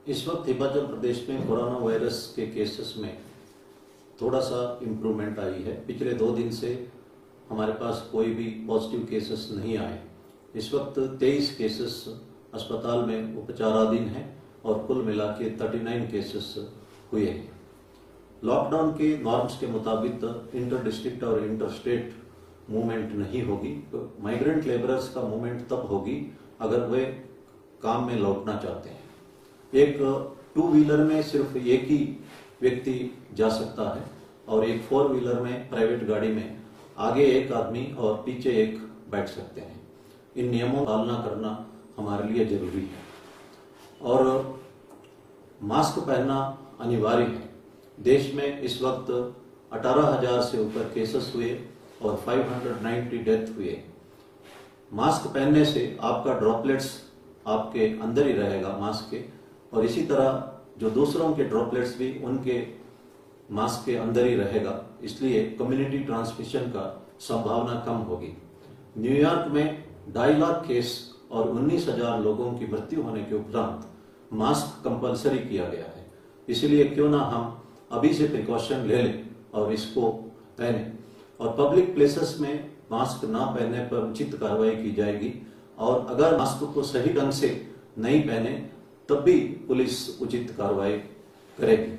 इस वक्त हिमाचल प्रदेश में कोरोना वायरस के केसेस में थोड़ा सा इम्प्रूवमेंट आई है। पिछले 2 दिन से हमारे पास कोई भी पॉजिटिव केसेस नहीं आए। इस वक्त 23 केसेस अस्पताल में उपचाराधीन हैं और कुल मिला के 39 केसेस हुए हैं। लॉकडाउन के नॉर्म्स के मुताबिक इंटर डिस्ट्रिक्ट और इंटर स्टेट मूवमेंट नहीं होगी। माइग्रेंट लेबरर्स का मूवमेंट तब होगी अगर वे काम में लौटना चाहते हैं। एक 2 व्हीलर में सिर्फ एक ही व्यक्ति जा सकता है और एक 4 व्हीलर में प्राइवेट गाड़ी में आगे एक आदमी और पीछे एक बैठ सकते हैं। इन नियमों का पालना करना हमारे लिए जरूरी है और मास्क पहनना अनिवार्य है। देश में इस वक्त 18,000 से ऊपर केसेस हुए और 590 डेथ हुए। मास्क पहनने से आपका ड्रॉपलेट्स आपके अंदर ही रहेगा मास्क के, और इसी तरह जो दूसरों के ड्रॉपलेट्स भी उनके मास्क के अंदर ही रहेगा, इसलिए कम्युनिटी ट्रांसमिशन का संभावना कम होगी। न्यूयॉर्क में 2.5 लाख केस और 19,000 लोगों की मृत्यु होने के उपरांत मास्क कंपलसरी किया गया है। इसलिए क्यों ना हम अभी से प्रिकॉशन ले लें और इसको पहने, और पब्लिक प्लेसेस में मास्क ना पहनने पर उचित कार्रवाई की जाएगी, और अगर मास्क को सही ढंग से नहीं पहने तब भी पुलिस उचित कार्रवाई करेगी।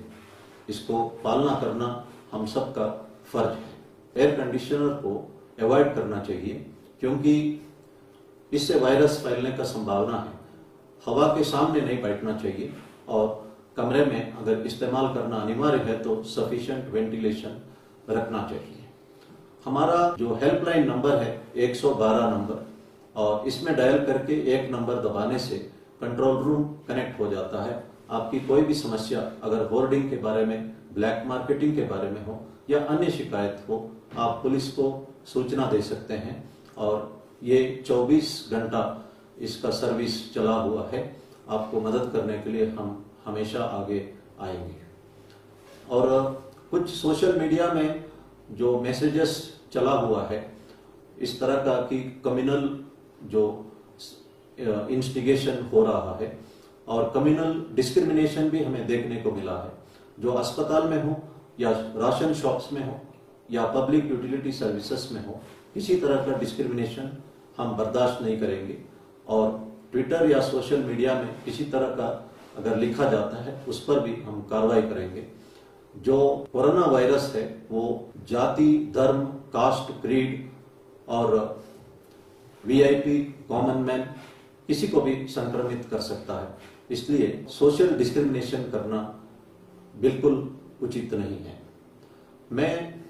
इसको पालना करना हम सबका फर्ज है। एयर कंडीशनर को अवॉइड करना चाहिए क्योंकि इससे वायरस फैलने का संभावना है। हवा के सामने नहीं बैठना चाहिए और कमरे में अगर इस्तेमाल करना अनिवार्य है तो सफिशिएंट वेंटिलेशन रखना चाहिए। हमारा जो हेल्पलाइन नंबर है 112 नंबर, और इसमें डायल करके एक नंबर दबाने से कंट्रोल रूम कनेक्ट हो जाता है। आपकी कोई भी समस्या, अगर होर्डिंग के बारे में, ब्लैक मार्केटिंग के बारे में हो या अन्य शिकायत हो, आप पुलिस को सूचना दे सकते हैं और ये 24 घंटा इसका सर्विस चला हुआ है। आपको मदद करने के लिए हम हमेशा आगे आएंगे। और कुछ सोशल मीडिया में जो मैसेजेस चला हुआ है इस तरह का कि कम्युनल जो इंस्टिगेशन हो रहा है और कम्युनल डिस्क्रिमिनेशन भी हमें देखने को मिला है। जो अस्पताल में हो या राशन शॉप्स में हो या पब्लिक यूटिलिटी सर्विसेज में हो, किसी तरह का डिस्क्रिमिनेशन हम बर्दाश्त नहीं करेंगे। और ट्विटर या सोशल मीडिया में किसी तरह का अगर लिखा जाता है उस पर भी हम कार्रवाई करेंगे। जो कोरोना वायरस है वो जाति, धर्म, कास्ट, क्रीड और वीआईपी, कॉमन मैन किसी को भी संक्रमित कर सकता है। इसलिए सोशल डिस्क्रिमिनेशन करना बिल्कुल उचित नहीं है। मैं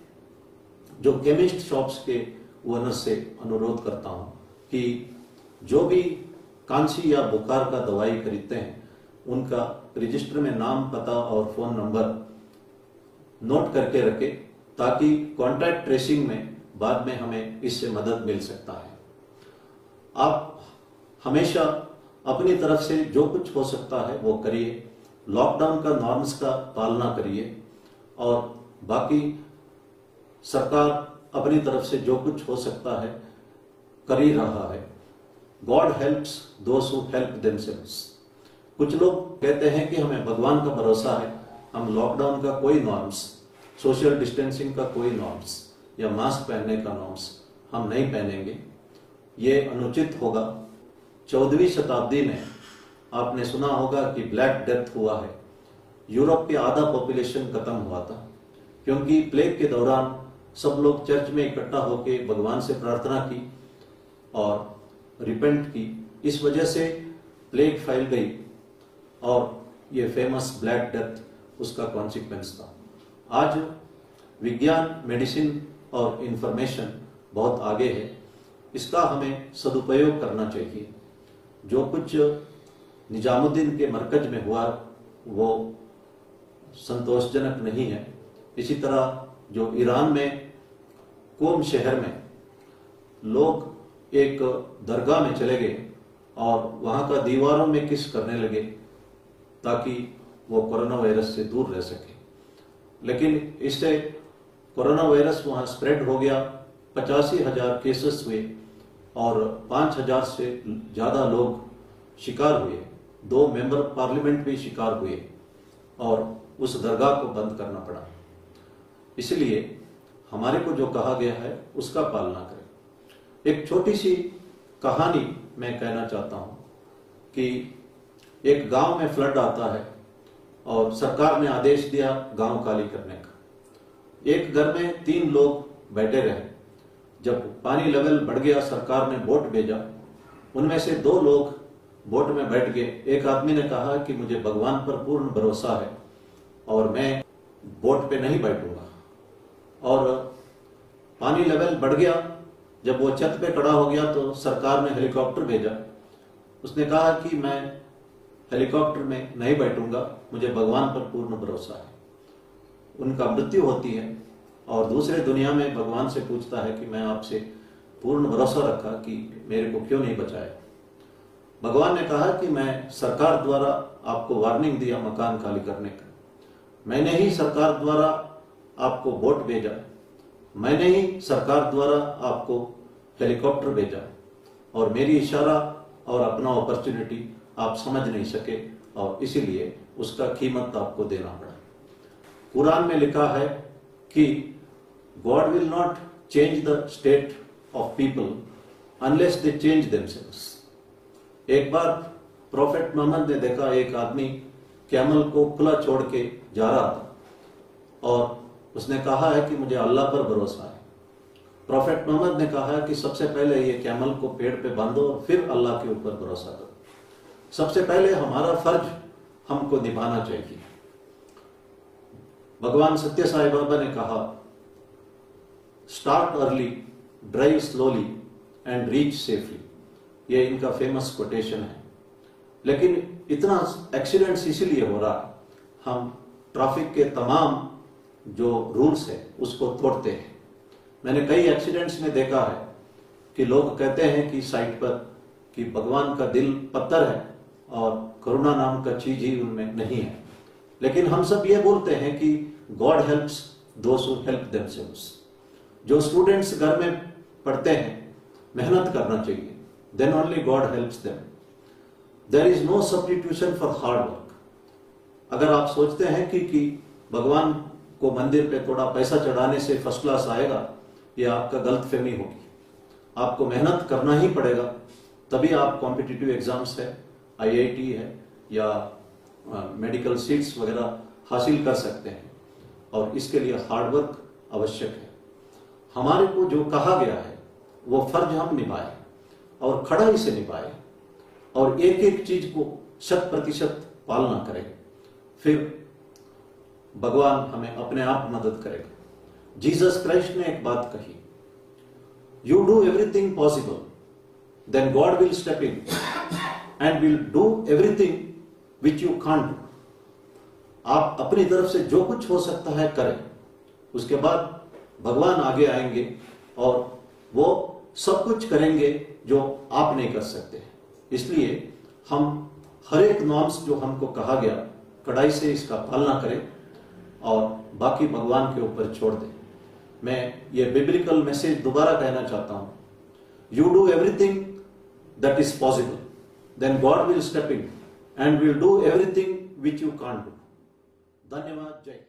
जो केमिस्ट शॉप्स के ओनर से अनुरोध करता हूं कि जो भी खांसी या बुखार का दवाई खरीदते हैं उनका रजिस्टर में नाम, पता और फोन नंबर नोट करके रखें ताकि कॉन्टैक्ट ट्रेसिंग में बाद में हमें इससे मदद मिल सकता है। आप हमेशा अपनी तरफ से जो कुछ हो सकता है वो करिए। लॉकडाउन का नॉर्म्स का पालना करिए और बाकी सरकार अपनी तरफ से जो कुछ हो सकता है कर ही रहा है। God helps those who help themselves. कुछ लोग कहते हैं कि हमें भगवान का भरोसा है, हम लॉकडाउन का कोई नॉर्म्स, सोशल डिस्टेंसिंग का कोई नॉर्म्स या मास्क पहनने का नॉर्म्स हम नहीं पहनेंगे। ये अनुचित होगा। 14वीं शताब्दी में आपने सुना होगा कि ब्लैक डेथ हुआ है। यूरोप के आधा पॉपुलेशन खत्म हुआ था क्योंकि प्लेग के दौरान सब लोग चर्च में इकट्ठा होकर भगवान से प्रार्थना की और रिपेंट की। इस वजह से प्लेग फैल गई और ये फेमस ब्लैक डेथ उसका कॉन्सिक्वेंस था। आज विज्ञान, मेडिसिन और इंफॉर्मेशन बहुत आगे है। इसका हमें सदुपयोग करना चाहिए। जो कुछ निजामुद्दीन के मरकज में हुआ वो संतोषजनक नहीं है। इसी तरह जो ईरान में कोम शहर में लोग एक दरगाह में चले गए और वहां का दीवारों में किस करने लगे ताकि वो कोरोना वायरस से दूर रह सके, लेकिन इससे कोरोना वायरस वहां स्प्रेड हो गया। 85,000 केसेस हुए और 5,000 से ज्यादा लोग शिकार हुए। 2 मेंबर पार्लियामेंट भी शिकार हुए और उस दरगाह को बंद करना पड़ा। इसलिए हमारे को जो कहा गया है उसका पालना करें। एक छोटी सी कहानी मैं कहना चाहता हूं कि एक गांव में फ्लड आता है और सरकार ने आदेश दिया गांव खाली करने का। एक घर में 3 लोग बैठे रहे। जब पानी लेवल बढ़ गया, सरकार ने बोट भेजा। उनमें से 2 लोग बोट में बैठ गए। एक आदमी ने कहा कि मुझे भगवान पर पूर्ण भरोसा है और मैं बोट पे नहीं बैठूंगा। और पानी लेवल बढ़ गया। जब वो छत पे खड़ा हो गया तो सरकार ने हेलीकॉप्टर भेजा। उसने कहा कि मैं हेलीकॉप्टर में नहीं बैठूंगा, मुझे भगवान पर पूर्ण भरोसा है। उनका मृत्यु होती है और दूसरे दुनिया में भगवान से पूछता है कि मैं आपसे पूर्ण भरोसा रखा कि मेरे को क्यों नहीं बचाया। भगवान ने कहा कि मैं सरकार द्वारा आपको वार्निंग दिया मकान खाली करने का, मैंने ही सरकार द्वारा आपको बोट भेजा, मैंने ही सरकार द्वारा आपको हेलीकॉप्टर भेजा और मेरी इशारा और अपना अपॉर्चुनिटी आप समझ नहीं सके और इसीलिए उसका कीमत आपको देना पड़ा। कुरान में लिखा है कि God will not change the state of people unless they change themselves. एक बार प्रॉफेट मोहम्मद ने देखा एक आदमी कैमल को खुला छोड़ के जा रहा था और उसने कहा है कि मुझे अल्लाह पर भरोसा है। प्रॉफेट मोहम्मद ने कहा है कि सबसे पहले ये कैमल को पेड़ पे बांधो और फिर अल्लाह के ऊपर भरोसा करो। सबसे पहले हमारा फर्ज हमको निभाना चाहिए। भगवान सत्य साई बाबा ने कहा, start early, drive slowly and reach safely. ये इनका फेमस कोटेशन है। लेकिन इतना एक्सीडेंट्स इसीलिए हो रहा है, हम ट्रैफिक के तमाम जो रूल्स है उसको तोड़ते हैं। मैंने कई एक्सीडेंट्स में देखा है कि लोग कहते हैं कि साइड पर कि भगवान का दिल पत्थर है और करुणा नाम का चीज ही उनमें नहीं है। लेकिन हम सब ये बोलते हैं कि God helps those who help themselves. जो स्टूडेंट्स घर में पढ़ते हैं, मेहनत करना चाहिए, then only God helps them. There is no substitution for hard work. अगर आप सोचते हैं कि भगवान को मंदिर पे थोड़ा पैसा चढ़ाने से फर्स्ट क्लास आएगा, ये आपका गलत फहमी होगी। आपको मेहनत करना ही पड़ेगा, तभी आप कॉम्पिटिटिव एग्जाम्स है, IIT है या मेडिकल सीट्स वगैरह हासिल कर सकते हैं और इसके लिए हार्ड वर्क आवश्यक है। हमारे को जो कहा गया है वो फर्ज हम निभाए और कड़ाई से निभाए और एक एक चीज को 100% पालना करें, फिर भगवान हमें अपने आप मदद करेगा। जीसस क्राइस्ट ने एक बात कही, you do everything possible, then God will step in and will do everything which you can't do. आप अपनी तरफ से जो कुछ हो सकता है करें, उसके बाद भगवान आगे आएंगे और वो सब कुछ करेंगे जो आप नहीं कर सकते। इसलिए हम हर एक नॉर्म्स जो हमको कहा गया कड़ाई से इसका पालना करें और बाकी भगवान के ऊपर छोड़ दें। मैं ये बिब्लिकल मैसेज दोबारा कहना चाहता हूं, you do everything that is possible, then God will step in and will do everything which you can't do. धन्यवाद। जय।